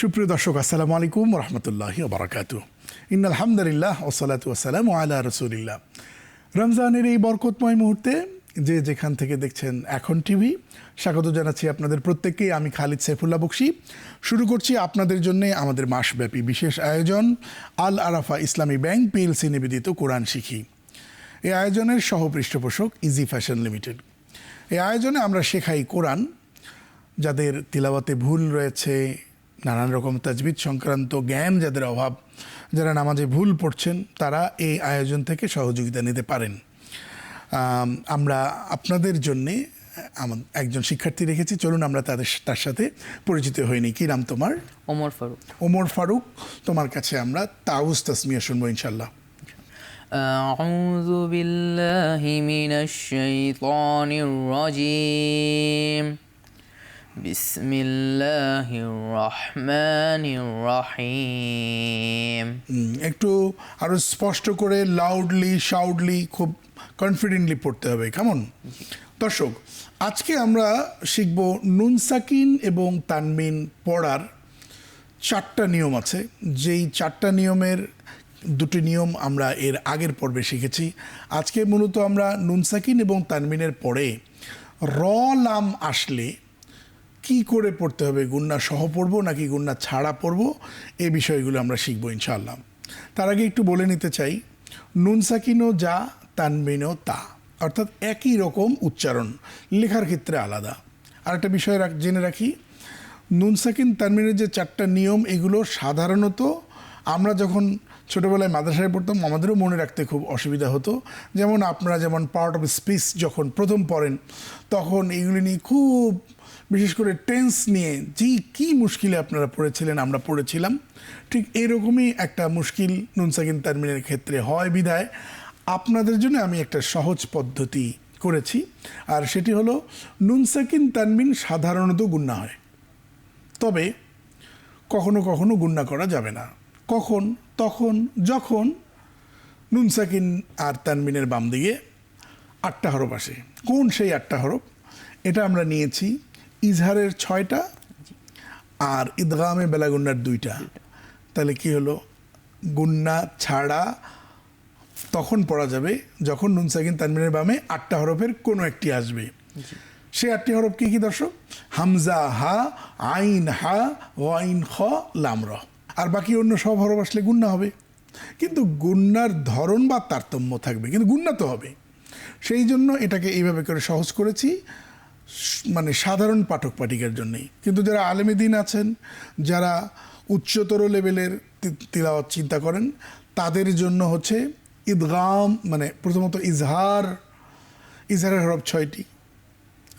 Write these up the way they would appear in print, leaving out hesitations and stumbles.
সুপ্রিয় দর্শক, আসসালামু আলাইকুম রহমতুল্লাহি ওয়া বারাকাতুহু। ইন্নাল হামদুলিল্লাহ ওয়াসসালাতু ওয়াসসালামু আলা রাসূলিল্লাহ। রমজানের এই বরকতময় মুহূর্তে যে যেখান থেকে দেখছেন এখন টিভি, স্বাগত জানাচ্ছি আপনাদের প্রত্যেককেই। আমি খালিদ সাইফুল্লাহ বকশী। শুরু করছি আপনাদের জন্য আমাদের মাসব্যাপী বিশেষ আয়োজন আল আরাফা ইসলামী ব্যাংক পিএলসি নিবেদিত কোরআন শিখি। এই আয়োজনের সহ পৃষ্ঠপোষক ইজি ফ্যাশন লিমিটেড। এই আয়োজনে আমরা শেখাই কোরআন। যাদের তিলাওয়াতে ভুল রয়েছে, নানান রকম তাজবিদ সংক্রান্ত জ্ঞান যাদের অভাব, যারা নামাজে ভুল পড়ছেন, তারা এই আয়োজন থেকে সহযোগিতা নিতে পারেন। আমরা আপনাদের জন্যে একজন শিক্ষার্থী রেখেছি, চলুন আমরা তার সাথে পরিচিত হইনি। কি নাম তোমার? ওমর ফারুক। ওমর ফারুক, তোমার কাছে আমরা তাউজ তাসমিয়া শুনবো ইনশাল্লাহ। আউযু বিল্লাহি মিনাশ শাইতানির রাজীম। বিসমিল্লাহির রহমানির রহিম। একটু আরো স্পষ্ট করে, লাউডলি, শাউডলি, খুব কনফিডেন্টলি পড়তে হবে, কেমন? দর্শক, আজকে আমরা শিখব নুন সাকিন এবং তানমিন পড়ার 4টা নিয়ম আছে। যেই 4টা নিয়মের 2টি নিয়ম আমরা এর আগের পর্বে শিখেছি। আজকে মূলত আমরা নুন সাকিন এবং তানমিনের পরে র লাম আসলে কি করে পড়তে হবে, গুন্না সহ পড়বো নাকি গুন্না ছাড়া পড়বো, এই বিষয়গুলো আমরা শিখবো ইনশাআল্লাহ। তার আগে একটু বলে নিতে চাই, নুন সাকিনও যা, তানমিনও তা, অর্থাৎ একই রকম উচ্চারণ, লেখার ক্ষেত্রে আলাদা। আর একটা বিষয় জেনে রাখি, নুন সাকিন তানমিনের যে 4টা নিয়ম, এগুলো সাধারণত আমরা যখন ছোটোবেলায় মাদ্রাসায় পড়তাম আমাদেরও মনে রাখতে খুব অসুবিধা হতো। যেমন আপনারা যেমন পার্ট অফ স্পিচ যখন প্রথম পড়েন, তখন এগুলি নিয়ে খুব, বিশেষ করে টেন্স নিয়ে কি মুশকিলে আপনারা পড়েছিলেন, আমরা পড়েছিলাম, ঠিক এরকমই একটা মুশকিল নুন সাকিন তানমিনের ক্ষেত্রে হয়। বিধায় আপনাদের জন্য আমি একটা সহজ পদ্ধতি করেছি, আর সেটি হলো নুন সাকিন তানমিন সাধারণত গুন্না হয়, তবে কখনো কখনো গুন্না করা যাবে না। কখন? তখন যখন নুন সাকিন আর তানমিনের বাম দিকে 8টা হরফ আসে। কোন সেই 8টা হরফ? এটা আমরা নিয়েছি ইজহারের 6টা আর ইদগামে বেলাগুন্নার 2টা। তাহলে কি হলো? গুন্না ছাড়া তখন পড়া যাবে যখন নুন সাকিন তানমিনের বামে 8টা হরফের কোনো একটি আসবে। সেই 8টি হরফ কি কি দর্শক? হামজা হা, আইন হা, ওয়াইন খ, লাম র। আর বাকি অন্য সব হরফ আসলে গুন্না হবে, কিন্তু গুন্নার ধরন বা তারতম্য থাকবে, কিন্তু গুন্না তো হবে। সেই জন্য এটাকে এইভাবে করে সহজ করেছি, মানে সাধারণ পাঠক পাঠিকার জন্যেই। কিন্তু যারা আলেমে দিন আছেন, যারা উচ্চতর লেভেলের তিলাওয়াত চিন্তা করেন, তাদের জন্য হচ্ছে ইদগাম, মানে প্রথমত ইজহারের হরফ 6টি।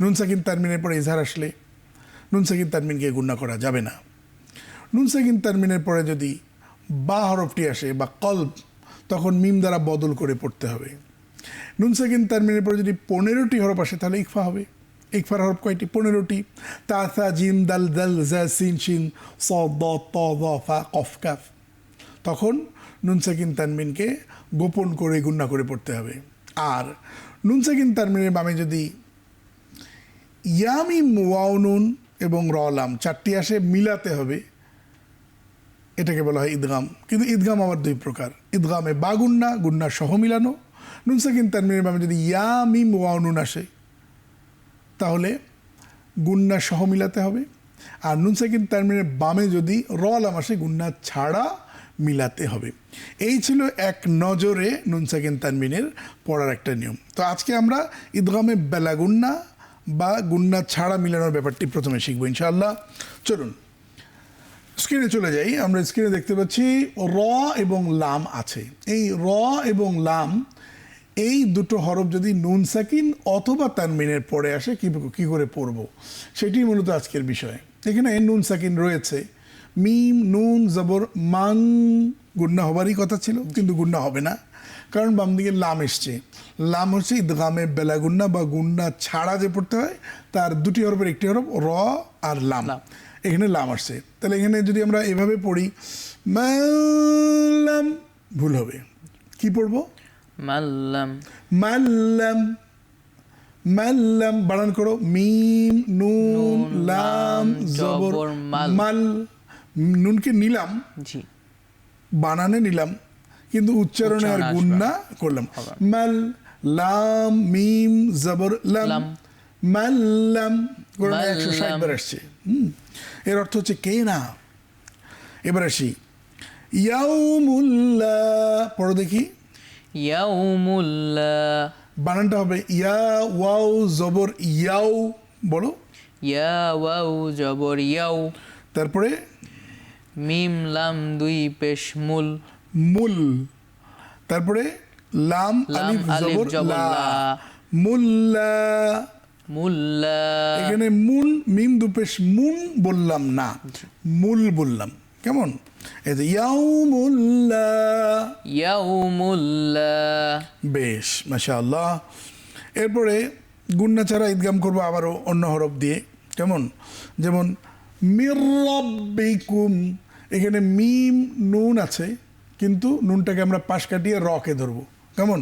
নুন সাকিন তানমিনের পরে ইজহার আসলে নুন সাকিন তানমিনকে গুন্না করা যাবে না। নুন সাকিন তানমিনের পরে যদি বা হরফটি আসে বা কলব, তখন মিম দ্বারা বদল করে পড়তে হবে। নুন সাকিন তানমিনের পরে যদি 15টি হরফ আসে, তাহলে ইকফা হবে। ইকফার হরফ কয়টি? 15টি। তা, সা, জিম, দাল, দাল, জা, সিন, শিন, স, দ, ত, দ, ফা, কফ, কাফ। তখন নুন সাকিন তানমিনকে গোপন করে গুন্না করে পড়তে হবে। আর নুন সাকিন তানমিনের বামে যদি ইয়ামিম, ওয়াও, নুন এবং র লাম 4টি আসে, মিলাতে হবে। এটাকে বলা হয় ইদগাম। কিন্তু ইদগাম আবার 2 প্রকার। ইদগামে বা গুন্না, গুন্না সহ মিলানো। নুন সাকিন তানমিনের বামে যদি ইয়ামিম, ওয়াও, নুন আসে, তাহলে গুন্না সহ মিলাতে হবে। আর নুন সাকিন তানমিনের বামে যদি র লাম আসে, গুন্না ছাড়া মিলাতে হবে। এই ছিল এক নজরে নুন সাকিন তানমিনের পড়ার একটা নিয়ম। তো আজকে আমরা ইদগামে বেলাগুন্না বা গুন্না ছাড়া মিলানোর ব্যাপারটি প্রথমে শিখবো ইনশাআল্লাহ। চলুন স্ক্রিনে চলে যাই। আমরা স্ক্রিনে দেখতে পাচ্ছি র এবং লাম আছে। এই র এবং লাম, এই 2টো হরফ যদি নুন সাকিন অথবা তানমিনের পরে আসে, কি করে পড়ব, সেটি মূলত আজকের বিষয়। এখানে নুন সাকিন রয়েছে, মিম, নুন, জবর, মান, গুন্না হবারই কথা ছিল, কিন্তু গুন্না হবে না, কারণ বাম দিকে লাম এসছে। লাম হচ্ছে ইদগামে বেলাগুন্না বা গুন্না ছাড়া যে পড়তে হয়, তার 2টি হরফের একটি হরফ র আর লাম। এখানে লাম আসছে, তাহলে এখানে যদি আমরা এভাবে পড়ি মাল্লাম, ভুল হবে। কি পড়বো? মাল্লাম। মাল্লাম, মাল্লাম, বানান করো। মিম, নুন, লাম, জবর, মাল, নুনকে নিলাম, জি বানানে নিলাম, কিন্তু উচ্চারণে আর উচ্চারণে আসবে গুন্না করলাম। মাল লাম মিম জবর লাম, লাম। মাল্লাম করে মাল্লাম। 160 বার আসছে। এর অর্থ হচ্ছে কে না। এবার আসি ইয়াউমুল্লাহ, পড়ো দেখি। ইয়াউমুল্লাহ, বানানটা হবে ইয়া ওয়াও জবর ইয়াও, বলো। ইয়া ওয়াও জবর ইয়াও, তারপরে মিম লাম দুই পেশ মুল, মুল, তারপরে লাম লাম আলিফ আলিফ জবর জবর লা, লা, মুল্লা। মুল্লা, এখানে মুন মিম দুপেশ মুন বললাম না, মুল বললাম। কেমন? এই যে ইয়াউমুল্লাহ। ইয়াউমুল্লাহ, বেশ, মাশাআল্লাহ। এরপরে গুন্না ছাড়া ঈদগাম করবো আবারও অন্য হরফ দিয়ে। কেমন? যেমন মির রাব্বিকুম, এখানে মিম নুন আছে, কিন্তু নুনটাকে আমরা পাশ কাটিয়ে রকে ধরবো। কেমন?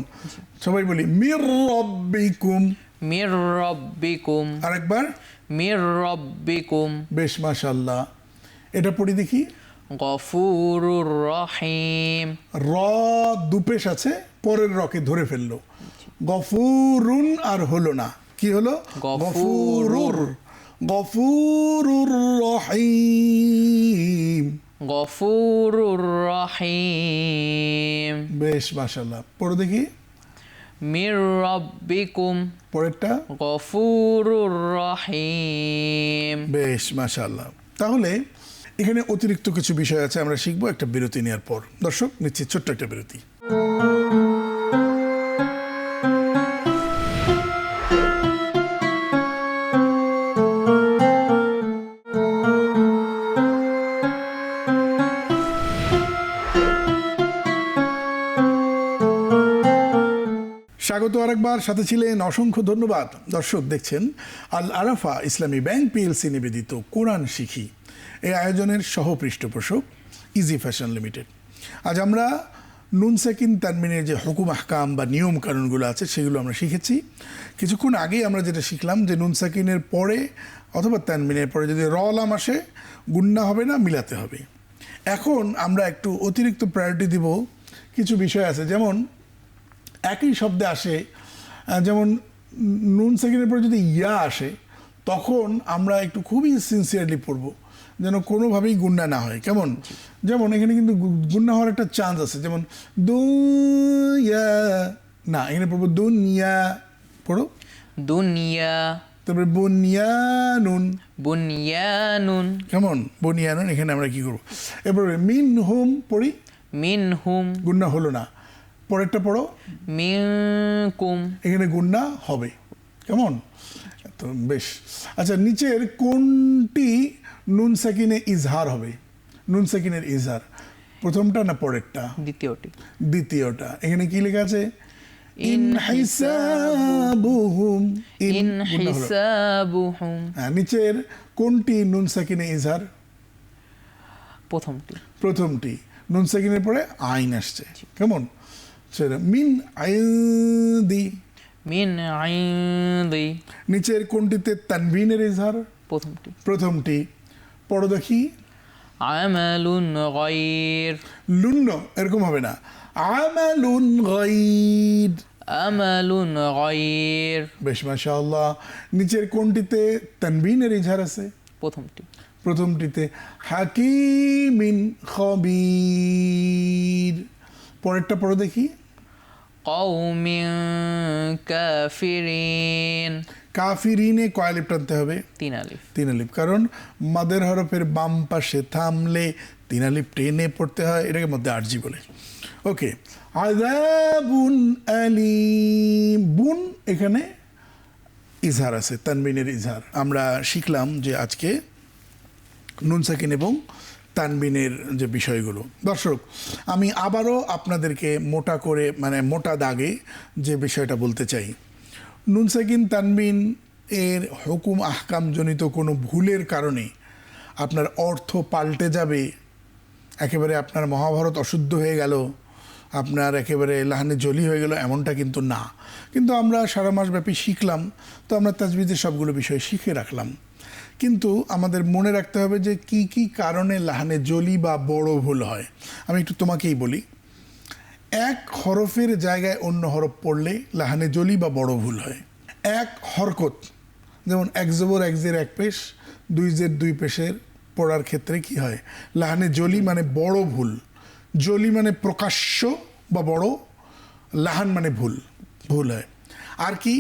সবাই বলি মির রাব্বিকুম। মির রব্বিকুম, আরেকবার। মির রব্বিকুম, বেশ, মাশাআল্লাহ। এটা পড়ি দেখি। গফুরুর রহিম, র দুপেশ আছে, পরের রকে ধরে ফেললো। গফুরুন আর হলো না, কি হলো? গফুরুর। গফুরুর রহিম। গফুরুর রহিম, বেশ, মাশাআল্লাহ। পড়ো দেখি মির রব্বিকুম, পরেরটা। গফুরুর রহিম। বেশ, মাশাআল্লাহ। তাহলে এখানে অতিরিক্ত কিছু বিষয় আছে, আমরা শিখবো একটা বিরতি নেওয়ার পর। দর্শক, নিচ্ছি ছোট্ট একটা বিরতি। স্বাগত আরেকবার, সাথে ছিলেন, অসংখ্য ধন্যবাদ। দর্শক, দেখছেন আল আরাফা ইসলামী ব্যাংক পিএলসি নিবেদিত কোরআন শিখি, এই আয়োজনের সহ পৃষ্ঠপোষক ইজি ফ্যাশন লিমিটেড। আজ আমরা নুন সাকিন তানবিনের যে হুকুম আহকাম বা নিয়ম কানুনগুলো আছে সেগুলো আমরা শিখেছি। কিছুক্ষণ আগেই আমরা যেটা শিখলাম যে নুন সাকিনের পরে অথবা তানবিনের পরে যদি র লাম আসে, গুন্না হবে না, মিলাতে হবে। এখন আমরা একটু অতিরিক্ত প্রায়োরিটি দিব, কিছু বিষয় আছে, যেমন একই শব্দে আসে, যেমন নুন সেকেন্ডের পরে যদি ইয়া আসে, তখন আমরা একটু খুবই সিনসিয়ারলি পড়ব, যেন কোনোভাবেই গুন্না না হয়। কেমন? যেমন এখানে কিন্তু গুন্না হওয়ার একটা চান্স আছে, যেমন দুইয়া না, এখানে পড়বো দুনিয়া। পড়ো। দুনিয়া, তারপরে বুনিয়ানুন। বুনিয়ানুন, কেমন? বুনিয়ানুন। এখানে আমরা কি করবো? এরপরে মিন হুম পড়ি, মিনহুম, গুন্না হলো না। পরেরটা পড়ো। মিনকুম, এখানে গুন্না হবে। কেমন? তো বেশ। আচ্ছা, নিচের কোনটি নুন সাকিনে ইজহার হবে? নুন সাকিনের ইজহার প্রথমটা না পরেরটা? দ্বিতীয়টি। দ্বিতীয়টা। এখানে কি লেখা আছে? ইন হিসাবুহুম। ইন গুন্না হলো। হিসাবুহুম, হ্যাঁ, নিচের কোনটি নুন সাকিনে ইজহার? প্রথমটি। প্রথমটি। নুন সাকিনের পরে আইন আসছে। কেমন? সেটা মিন আইদি। মিন আইন্দি, নিচের কোনটিতে তানবিনের ইজহার? প্রথমটি। প্রথমটি। পড়ো দেখি। আমালুন গায়র, লুন্ন এরকম হবে না, আমালুন গায়র। আমালুন গায়র, বেশ, মাশাআল্লাহ। নিচের কোনটিতে তানবিনের ইজহার আছে? প্রথমটি। প্রথমটিতে। হাকিমিন খবীর। পরেরটা পড়ো দেখি। কওমিন কাফিরিন, কাফিরিনে কয় আলিফ টানতে হবে? 3 আলিফ। 3 আলিফ, কারণ মাদের হরফের বাম পাশে থামলে 3 আলিফ টেনে পড়তে হয়, এটাকে মধ্যে আরজি বলে। ওকে। আযাবুন আলীম। বুন এখানে ইজহার আছে, তানবিনের ইজহার। আমরা শিখলাম যে আজকে নুন সাকিন এবং তানবিনের যে বিষয়গুলো। দর্শক, আমি আবারও আপনাদেরকে মোটা করে, মানে মোটা দাগে যে বিষয়টা বলতে চাই, নুন সাকিন তানবিন এর হুকুম আহকাম জনিত কোনো ভুলের কারণে আপনার অর্থ পাল্টে যাবে, একেবারে আপনার মহাভারত অশুদ্ধ হয়ে গেল, আপনার একেবারে লাহানে জলি হয়ে গেল, এমনটা কিন্তু না। কিন্তু আমরা সারা মাস ব্যাপী শিখলাম, তো আমরা তাজবিদের সবগুলো বিষয় শিখে রাখলাম। কিন্তু আমাদের মনে রাখতে হবে যে কি কি কারণে লাহানে জলি বা বড় ভুল হয়। আমি একটু তোমাকেই বলি। এক হরফের জায়গায় অন্য হরফ পড়লে লাহানে জলি বা বড় ভুল হয়। এক হরকত, যেমন এক জবর এক জের এক পেশ, দুই জের দুই পেশের পড়ার ক্ষেত্রে কি হয়? লাহানে জলি মানে বড় ভুল। জলি মানে প্রকাশ্য বা বড়, লাহান মানে ভুল, ভুল হয়। আর কি?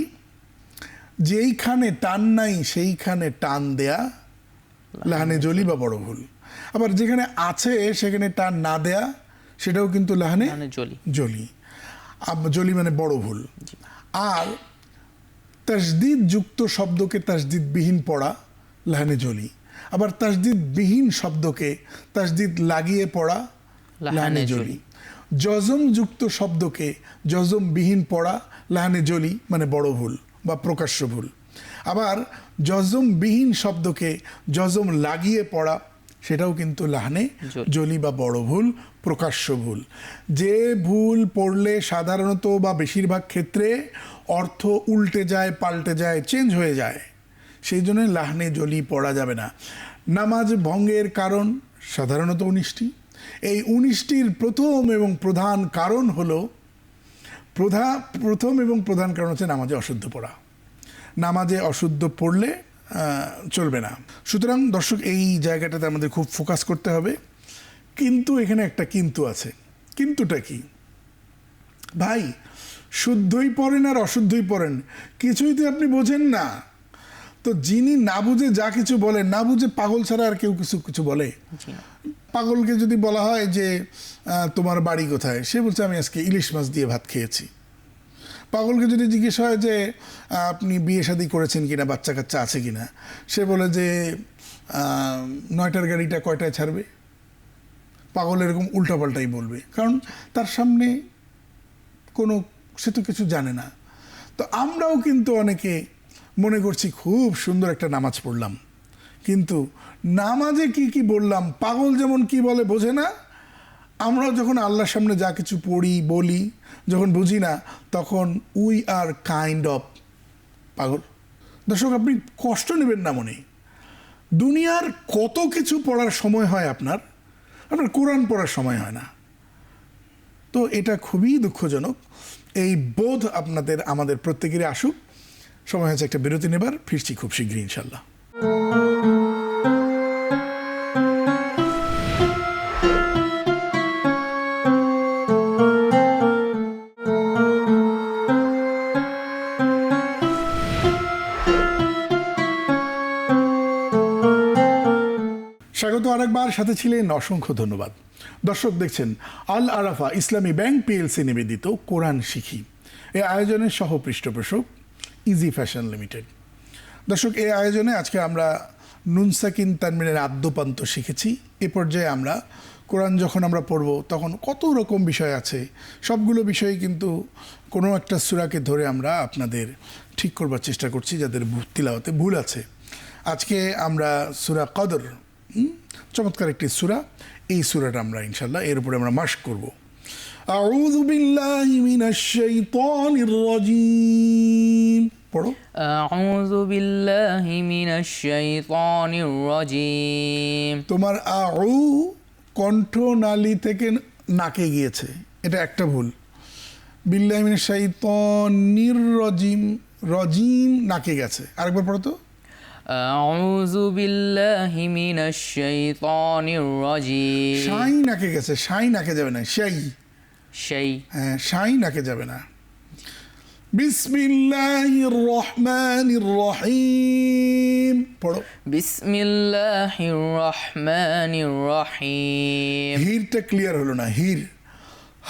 যেইখানে টান নাই সেইখানে টান দেয়া লাহানে জলি বা বড় ভুল। আবার যেখানে আছে সেখানে টান না দেয়া সেটাও কিন্তু লাহানে জলি। জলি। জলি মানে বড় ভুল। আর তাসদিদ যুক্ত শব্দকে তাসদিদ বিহীন পড়া লাহানে জলি। আবার তাসদিদ বিহীন শব্দকে তাসদিদ লাগিয়ে পড়া লাহানে জলি। জজম যুক্ত শব্দকে জজম বিহীন পড়া লাহানে জলি মানে বড় ভুল বা প্রকাশ্য ভুল। আবার জজম বিহীন শব্দকে জজম লাগিয়ে পড়া সেটাও কিন্তু লাহানে জলি বা বড় ভুল, প্রকাশ্য ভুল। যে ভুল পড়লে সাধারণত বা বেশিরভাগ ক্ষেত্রে অর্থ উল্টে যায়, পাল্টে যায়, চেঞ্জ হয়ে যায়, সেই জন্য লাহানে জলি পড়া যাবে না। নামাজ ভঙ্গের কারণ সাধারণত 19টি। এই 19টির প্রথম এবং প্রধান কারণ হলো প্রথম এবং প্রধান কারণ হচ্ছে নামাজে অশুদ্ধ পড়া। নামাজে অশুদ্ধ পড়লে চলবে না। সুতরাং দর্শক, এই জায়গাটাতে আমাদের খুব ফোকাস করতে হবে। কিন্তু এখানে একটা কিন্তু আছে। কিন্তুটা কি? ভাই, শুদ্ধই পড়েন আর অশুদ্ধই পড়েন, কিছুই তো আপনি বোঝেন না। তো যিনি না বুঝে যা কিছু বলেন, না বুঝে পাগল ছাড়া আর কেউ কিছু বলে? পাগলকে যদি বলা হয় যে তোমার বাড়ি কোথায়, সে বলছে আমি আজকে ইলিশ মাছ দিয়ে ভাত খেয়েছি। পাগলকে যদি জিজ্ঞেস হয় যে আপনি বিয়ে শাদী করেছেন কিনা, বাচ্চা কাচ্চা আছে কিনা, সে বলে যে 9টার গাড়িটা কয়টায় ছাড়বে। পাগল এরকম উল্টাপাল্টাই বলবে, কারণ তার সামনে সে তো কিছু জানে না। তো আমরাও কিন্তু অনেকে মনে করছি খুব সুন্দর একটা নামাজ পড়লাম, কিন্তু নামাজে কি কি বললাম, পাগল যেমন কি বলে বোঝে না, আমরাও যখন আল্লাহর সামনে যা কিছু পড়ি বলি, যখন বুঝি না, তখন উই আর কাইন্ড অফ পাগল। দর্শক, আপনি কষ্ট নেবেন না মনে। দুনিয়ার কত কিছু পড়ার সময় হয় আপনার কোরআন পড়ার সময় হয় না। তো এটা খুবই দুঃখজনক। এই বোধ আমাদের প্রত্যেকেরই আসুক। সময় হয়েছে একটা বিরতি নেবার। ফিরছি খুব শীঘ্রই ইনশাল্লাহ। স্বাগত আরেকবার, সাথে ছিলেন অসংখ্য ধন্যবাদ। দর্শক, দেখছেন আল আরাফা ইসলামী ব্যাংক পিএলসি নিবেদিত কোরআন শিখি। এই আয়োজনের সহ পৃষ্ঠপোষক ইজি ফ্যাশন লিমিটেড। দর্শক, এই আয়োজনে আজকে আমরা নুন সাকিন তানবিনের আদ্যপান্ত শিখেছি। এ পর্যায়ে আমরা কোরআন যখন আমরা পড়ব তখন কত রকম বিষয় আছে, সবগুলো বিষয়ই কিন্তু কোনো একটা সূরাকে ধরে আমরা আপনাদের ঠিক করবার চেষ্টা করছি যাদের তিলাওয়াতে ভুল আছে। আজকে আমরা সূরা কদর, চমৎকার একটি সূরা, এই সূরাটা আমরা ইনশাল্লাহ এর উপরে আমরা মাস্ক করব। আউযু বিল্লাহি মিনাশ শাইতানির রাজীম। পড়ো। আউযু বিল্লাহি মিনাশ শাইতানির রাজীম। তোমার আউ কণ্ঠনালী থেকে নাকে গিয়েছে, এটা একটা ভুল। বিল্লাহি মিনাশ শাইতানির রাজীম, রাজীম নাকে গেছে। আরেকবার পড়ো তো। আউযু বিল্লাহি মিনাশ শাইতানির রাজীম। শাই নাকে গেছে, শাই নাকে যাবে না, হ্যাঁ, শাই নাকে যাবে না। বিসমিল্লাহির রহমানির রহিম। পড়ো। বিসমিল্লাহির রহমানির রহিম। হিরটা ক্লিয়ার হলো না, হির,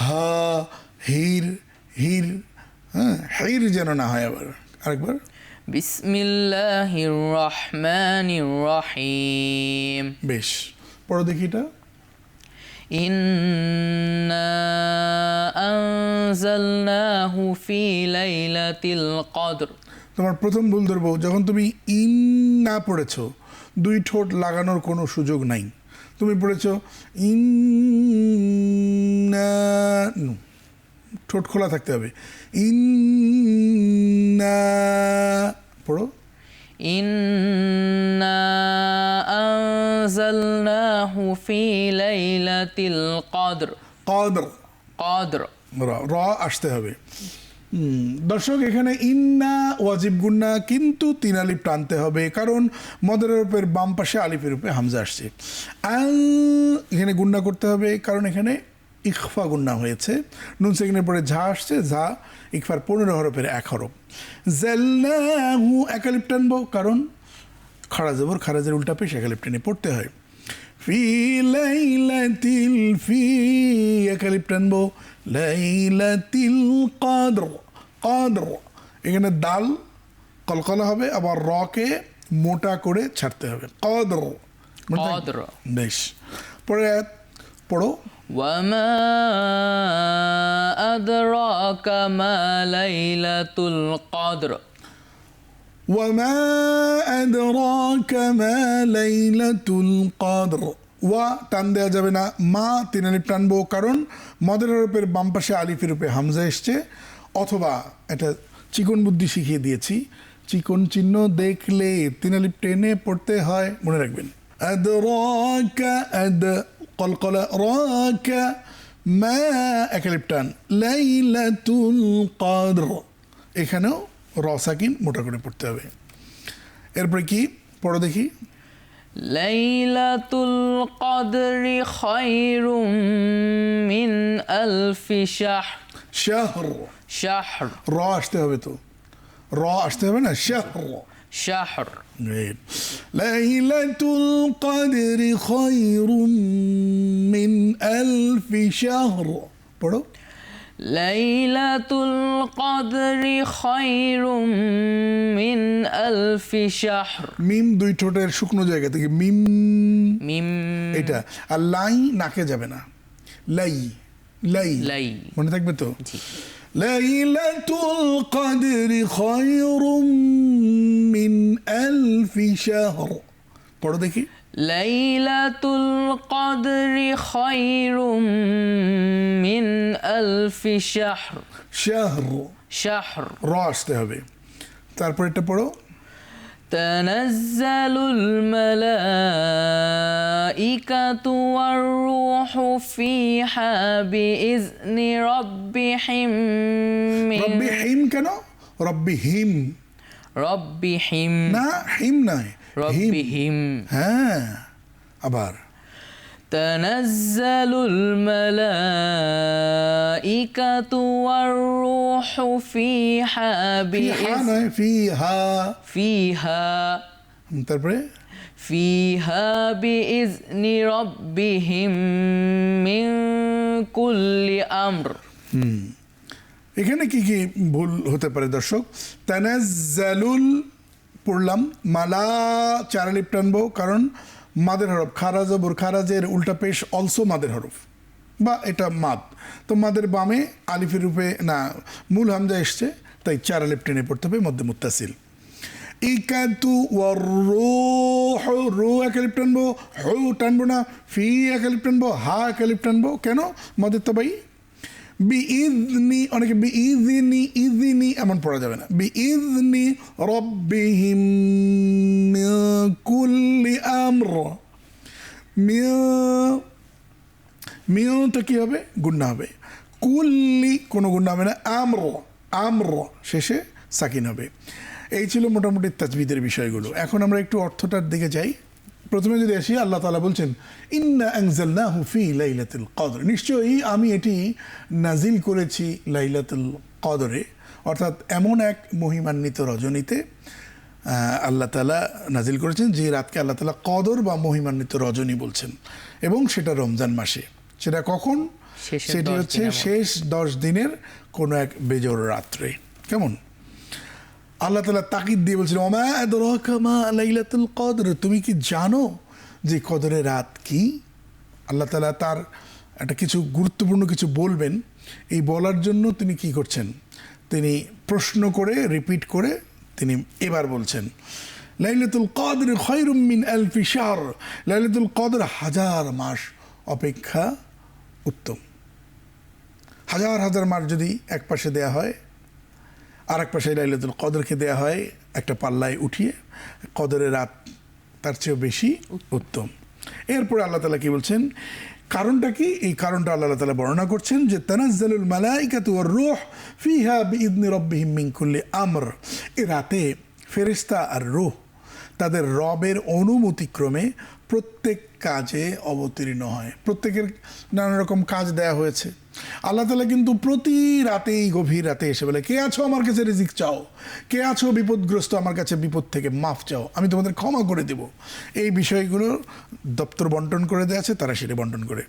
হা, হির, হির, হ্যাঁ, হির যেন না হয়। আরেকবার। বিসমিল্লাহির রহমানির রহিম। বেশ, পড়ো দেখি এটা। ইন্না আনজালনাহু ফি লাইলাতিল কদর। তোমার প্রথম ভুল ধরবো, যখন তুমি ইন না পড়েছো, দুই ঠোঁট লাগানোর কোনো সুযোগ নাই। তুমি পড়েছো ইন, ঠোঁট খোলা থাকতে হবে। ইন, পড়ো। ইন্না আনজালনাহু ফি লাইলাতিল কদর। কদর কদর র আসতে হবে। দর্শক এখানে ইন্না ওয়াজিব গুন্না, কিন্তু তিন আলিফ টানতে হবে, কারণ মদের রূপের বাম পাশে আলিফের রূপে হামজা আসছে। এখানে গুন্না করতে হবে, কারণ এখানে ইখফা গুন্না হয়েছে। নুন সেকেন্ডের পরে ঝা আসছে, ঝা ইকফার 15 হরফের 1 হরফ। জাল্লাহু এক আলিফ টানবো, কারণ খাড়া জবর খারাজের উল্টা পেশ এক আলিফ টেনে পড়তে হয়। ফি লাইলাতিল ফি এক আলিফ টানবো, লাইলাতিল কদর কদর। এখানে দাল কলকলা হবে, আবার রকে মোটা করে ছাড়তে হবে। কদর কদর। বেশ, পরে পড়ো। ওয়ামা আদরাকা মা লাইলাতুল কদর। ওয়ামা আদরাকা মা লাইলাতুল কদর। ওয়া টান দেওয়া যাবে না, মা তিন আলিফ টানবো, কারণ মদের হরফের বাম পাশে আলিফের রূপে হামজা এসছে। অথবা এটা চিকন বুদ্ধি শিখিয়ে দিয়েছি, চিকন চিহ্ন দেখলে তিন আলিফ টেনে পড়তে হয়, মনে রাখবেন। আদরাকা আদ কলকলা রাকা মা এক আলিফ টান, লাইলাতুল কদর এখানেও র সাকিন মোটা করে পড়তে হবে। এরপরে কি পড়ো দেখি। লাইলাতুল কদরি খায়রুম মিন আলফি শাহর। শাহর শাহর র আসতে হবে, তো র আসতে হবে না, শাহর। শাহর Great. লাইলাতুল কদরি খায়রুম মিন আলফি শাহর। পড়ো। লাইলাতুল কদরি খায়রুম মিন আলফি শাহর। মিম দুই ঠোঁটের শুকনো জায়গা থেকে মিম, মিম এটা। আর লাই নাকে যাবে না, লাই লাই লাই। মনে থাকবে তো। জি। লাইলাতুল কদরি খায়রুম মিন আলফি শাহর। পড়ো দেখি। লাইলাতুল কদরি খায়রুম মিন আলফি শাহর। শাহর শাহর র আসতে হবে। তারপর এটা পড়ো। তানাজ্জালুল মালাইকাতু ওয়ার রূহু ফিহা বিইজনি রাব্বিহিম রব্বি হিম কেন? রব্বি হিম রাব্বিহিম না, হিম নয়, হিম। রাব্বিহিম। হ্যাঁ, আবার তানাজ্জালুল মালাইকাতু ওয়ার রূহু ফিহা ফিহা নয়, ফিহা। ফিহা তারপরে ফিহা বিইজনি রাব্বিহিম মিন কুল্লি আমর। এখানে কি কি ভুল হতে পারে দর্শক? তানাজ্জালুল পড়লাম, মালা চার আলিফ টানবো, কারণ মাদের হরফ খারা জবর খারাজের উল্টা পেশ অলসো মাদের হরফ, বা এটা মাদ, তো মাদের বামে আলিফের রূপে না মূল হামজা এসছে, তাই চার আলিফ টেনে পড়তে হবে মধ্যে মুত্তাসিল। ইকাতু ওয়ার রূহ, রু এক আলিফ টানবো, হু টানবো না, ফি এক আলিফ টানবো, হা এক আলিফ টানবো, কেন? মাদের তাবাই। বিইজনি, অনেকে বিইজনি ইজনি এমন পড়া যাবে না, বিইজনি রব্বিহিম মিন কুল্লি আমর। মিয়টা কি হবে? গুন্না হবে। কুল্লি কোনো গুন্না হবে না, আমর আমর শেষে সাকিন হবে। এই ছিল মোটামুটি তাজবিদের বিষয়গুলো। এখন আমরা একটু অর্থটার দিকে যাই। প্রথমে যদি আসি, আল্লাহ তাআলা বলছেন ইন্না আনজালনাহু ফি লাইলাতুল কদর, নিশ্চয়ই আমি এটি নাজিল করেছি লাইলাতুল কদরে, অর্থাৎ এমন এক মহিমান্বিত রজনীতে আল্লাহ তাআলা নাজিল করেছেন, যে রাতকে আল্লাহ তাআলা কদর বা মহিমান্বিত রজনী বলছেন, এবং সেটা রমজান মাসে। সেটা কখন? সেটি হচ্ছে শেষ 10 দিনের কোনো এক বেজোড় রাত্রে। কেমন? আল্লাহ তাআলা তাকিদ দিয়ে বলছেন ওমা আদরাকা মা লাইলাতুল কদর, তুমি কি জানো যে কদরের রাত কি? আল্লাহ তাআলা তার একটা কিছু গুরুত্বপূর্ণ কিছু বলবেন, এই বলার জন্য তিনি কি করছেন? তিনি প্রশ্ন করে রিপিট করে তিনি এবার বলছেন লাইলাতুল কদর খায়রুম মিন আলফি শাহর, লাইলাতুল কদর 1000 মাস অপেক্ষা উত্তম। হাজার হাজার মাস যদি এক পাশে দেয়া হয়, আর এক পাশে লাইলাতুল কদরকে দেয়া হয় একটা পাল্লায় উঠিয়ে, কদরের রাত তার চেয়েও বেশি উত্তম। এরপরে আল্লাহ তাআলা কি বলছেন, কারণটা কি? এই কারণটা আল্লাহ তাআলা বর্ণনা করছেন যে তানাজ্জালুল মালাইকাতু ওয়ার রূহ ফিহা বিইذনি রাব্বিহিম মিন কুল্লি আমর। এ রাতে ফেরেশতা আর রূহ তাদের রবের অনুমতিক্রমে প্রত্যেক কাজে অবতীর্ণ হয়। প্রত্যেকের নানা রকম কাজ দেয়া হয়েছে। আল্লাহ তাআলা কিন্তু প্রতি রাতেই, গভীর রাতে এসে বলে, কে আছো আমার কাছে রিজিক চাও, কে আছো বিপদগ্রস্ত আমার কাছে বিপদ থেকে মাফ চাও, আমি তোমাদের ক্ষমা করে দেব। এই বিষয়গুলো দপ্তর বন্টন করে দেওয়া আছে, তারা সেটা বন্টন করে।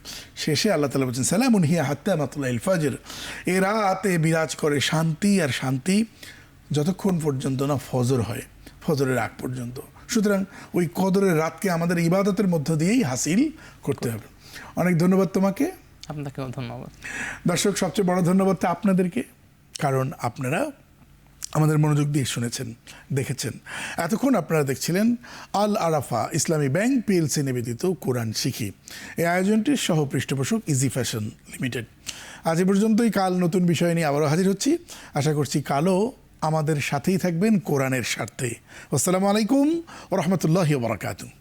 শেষে আল্লাহ তাআলা বলছেন সালামুন হিয়া হাত্তা মাতলাইল ফাজর। এ রাতে বিরাজ করে শান্তি আর শান্তি যতক্ষণ পর্যন্ত না ফজর হয়, ফজরের আগ পর্যন্ত। সুতরাং ওই কদরের রাতকে আমাদের ইবাদতের মধ্য দিয়েই হাসিল করতে হবে। অনেক ধন্যবাদ তোমাকে। আপনাকেও ধন্যবাদ। দর্শক, সবচেয়ে বড় ধন্যবাদটা আপনাদেরকে, কারণ আপনারা আমাদের মনোযোগ দিয়ে শুনেছেন, দেখেছেন। এতক্ষণ আপনারা দেখছিলেন আল আরাফা ইসলামী ব্যাংক পিএলসি নিবেদিত কোরআন শিখি। এই আয়োজনটির সহ পৃষ্ঠপোষক ইজি ফ্যাশন লিমিটেড। আজ এ পর্যন্তই। কাল নতুন বিষয় নিয়ে আবারও হাজির হচ্ছি। আশা করছি কালও আমাদের সাথেই থাকবেন কোরআনের স্বার্থে। আসসালামু আলাইকুম ওয়া রাহমাতুল্লাহি ওয়া বারাকাতুহু।